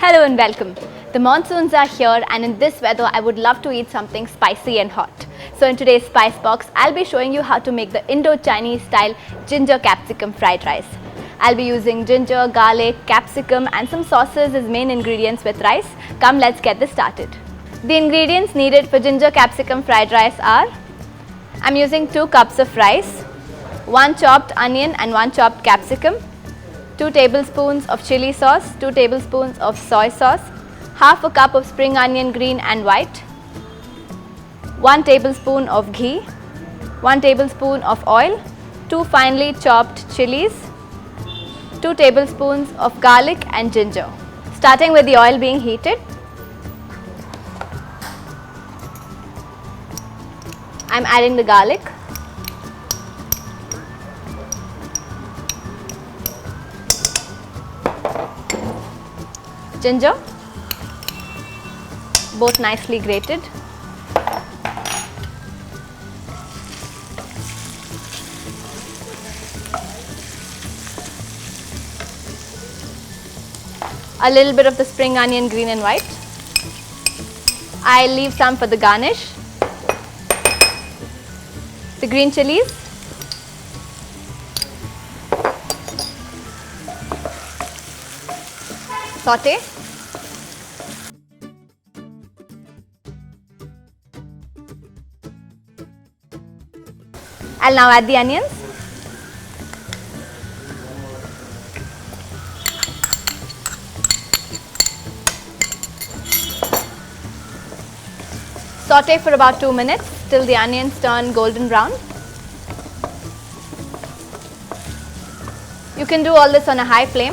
Hello and welcome. The monsoons are here, and in this weather I would love to eat something spicy and hot. So in today's spice box, I'll be showing you how to make the Indo-Chinese style ginger capsicum fried rice. I'll be using ginger, garlic, capsicum and some sauces as main ingredients with rice. Come, let's get this started. The ingredients needed for ginger capsicum fried rice are: I'm using 2 cups of rice, 1 chopped onion and 1 chopped capsicum, 2 tablespoons of chili sauce, 2 tablespoons of soy sauce, half a cup of spring onion green and white, 1 tablespoon of ghee, 1 tablespoon of oil, 2 finely chopped chilies, 2 tablespoons of garlic and ginger. Starting with the oil being heated, I'm adding the garlic, ginger, both nicely grated, a little bit of the spring onion green and white. I'll leave some for the garnish. The green chilies, saute, I'll now add the onions, saute for about 2 minutes till the onions turn golden brown. You can do all this on a high flame.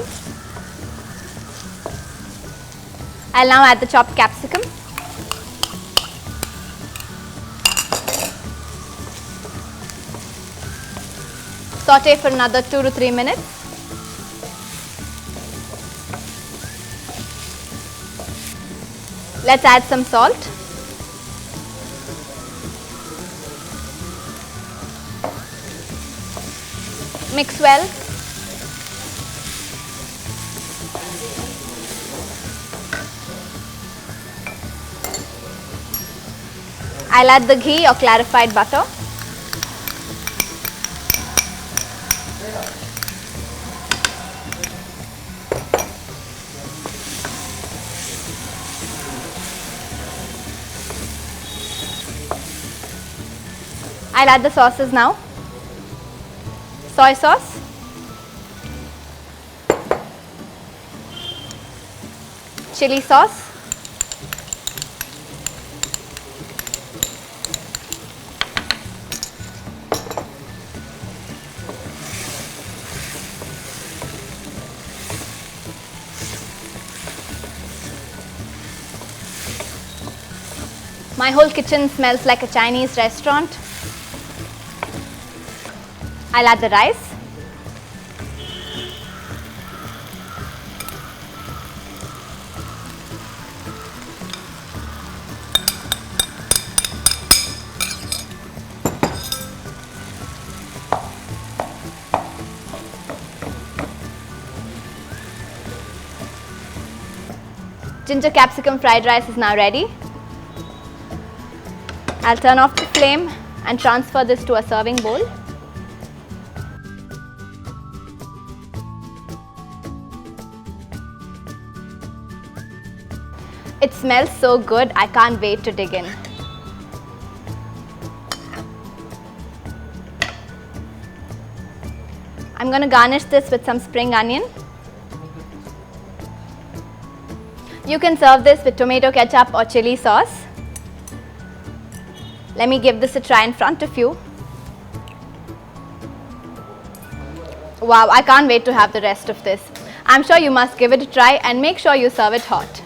I'll now add the chopped capsicum. Saute for another 2 to 3 minutes. Let's add some salt. Mix well. I'll add the ghee or clarified butter. I'll add the sauces now. Soy sauce, chili sauce, my whole kitchen smells like a Chinese restaurant. I'll add the rice. Ginger capsicum fried rice is now ready. I'll turn off the flame and transfer this to a serving bowl. It smells so good, I can't wait to dig in. I'm going to garnish this with some spring onion. You can serve this with tomato ketchup or chili sauce. Let me give this a try in front of you. Wow, I can't wait to have the rest of this. I'm sure you must give it a try and make sure you serve it hot.